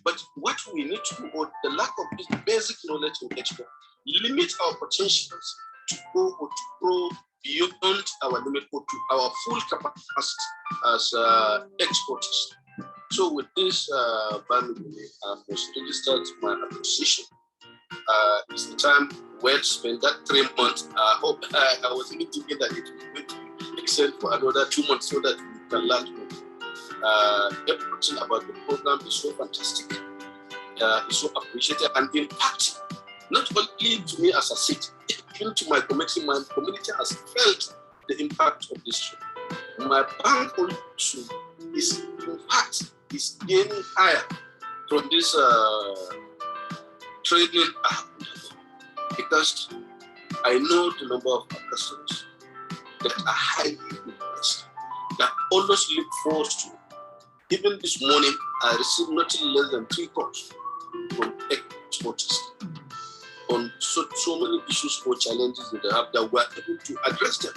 But what we need to do, or the lack of this basic knowledge in export, limit our potentials to go or to grow beyond our limit or to our full capacity as exporters. So with this, I've registered my appreciation. It's the time well spent, that 3 months. I hope I was even thinking that it will be extended for another 2 months so that we can learn more. Everything about the program is so fantastic. It's so appreciated and impacting, not only to me as a city, even to my community. My community has felt the impact of this trip. My bank also is, in fact, is gaining higher from this training because I know the number of our customers that are highly impressed, that always look forward to. Even this morning, I received nothing less than 3 calls from exporters on so many issues or challenges that they have that we're able to address them.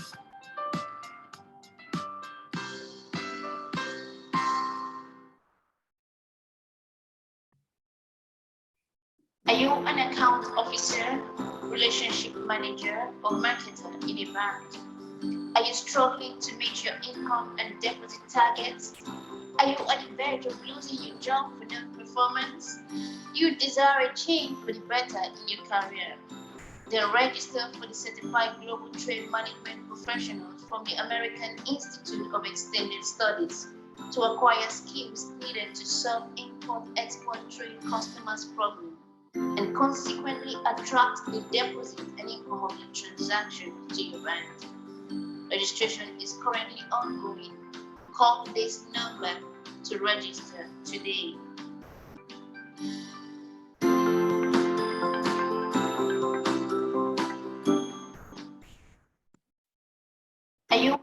Are you an account officer, relationship manager, or marketer in a bank? Are you struggling to meet your income and deposit targets? Are you on the verge of losing your job for non-performance? You desire a change for the better in your career? Then register for the Certified Global Trade Management Professionals from the American Institute of Extended Studies to acquire skills needed to solve import-export trade customers' problems and consequently attract the deposit and income of the transaction to your bank. Registration is currently ongoing. Call this number to register today. Are you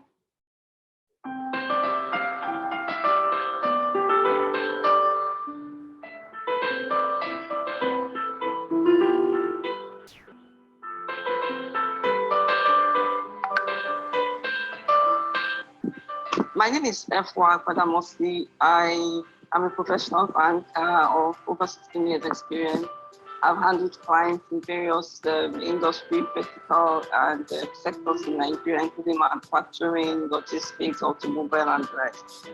My name is F1 Mostly. I am a professional banker of over 16 years experience. I've handled clients in various industry, vertical, and sectors in Nigeria, including manufacturing, logistics, automobile, and the rest.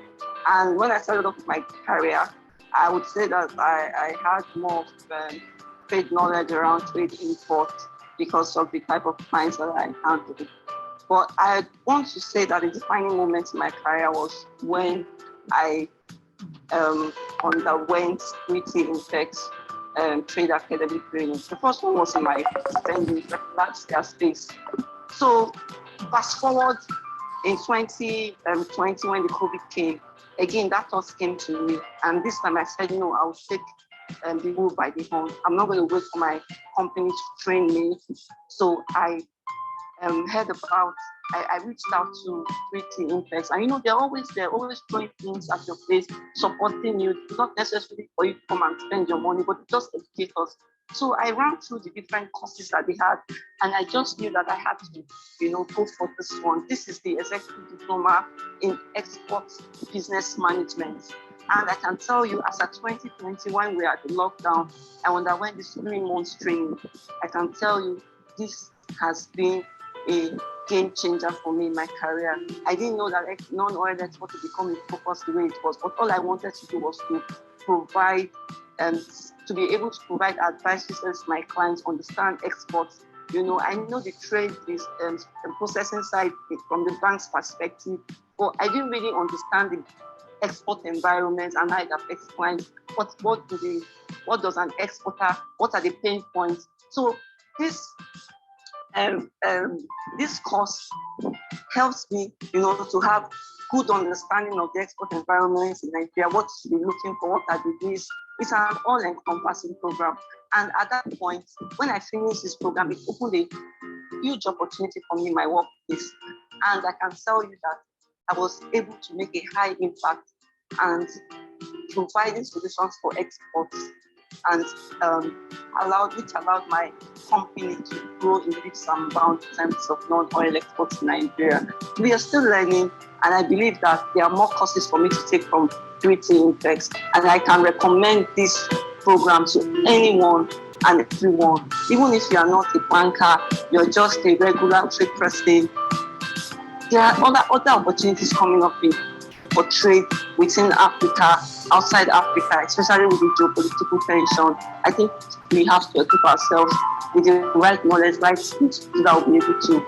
And when I started off my career, I would say that I had more of trade knowledge around trade import because of the type of clients that I handled. But I want to say that the defining moment in my career was when I underwent 3T Impex trade academy training. The first one was in my spending last year space. So fast forward in 2020 when the COVID came, again, that thought came to me. And this time I said, no, I'll take the bull by the horn. I'm not going to wait for my company to train me. So I heard about, I reached out to 3T Impex, and they're always throwing things at your face, supporting you, not necessarily for you to come and spend your money, but just educate us. So I ran through the different courses that they had, and I just knew that I had to, go for this one. This is the executive diploma in export business management. And I can tell you, as at 2020, when we are at the lockdown, I underwent this 3 months training. I can tell you, this has been a game changer for me in my career. I didn't know that non-oil export would become a focus the way it was, but all I wanted to do was to provide, to be able to provide advice to my clients understand exports I know the trade is processing side from the bank's perspective, but I didn't really understand the export environment and how it affects clients. What does an exporter? What are the pain points? So this course helps me, to have good understanding of the export environment in Nigeria, what to be looking for, what are the risks. It's an all-encompassing program. And at that point, when I finished this program, it opened a huge opportunity for me in my workplace. And I can tell you that I was able to make a high impact and providing solutions for exports, and which allowed my company to grow in leaps and bounds in terms of non-oil exports in Nigeria. We are still learning, and I believe that there are more courses for me to take from Impex, and I can recommend this program to anyone and everyone. Even if you are not a banker, you're just a regular trade person, there are other opportunities coming up for trade within Africa, outside Africa, especially with the geopolitical tension. I think we have to equip ourselves with the right knowledge, right skills, so that we'll be able to,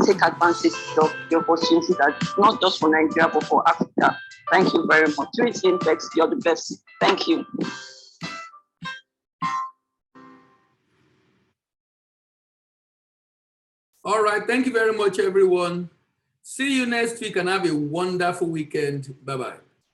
take advantage of the opportunities that not just for Nigeria but for Africa. Thank you very much. Impex, you're the best. Thank you. All right. Thank you very much, everyone. See you next week and have a wonderful weekend. Bye-bye.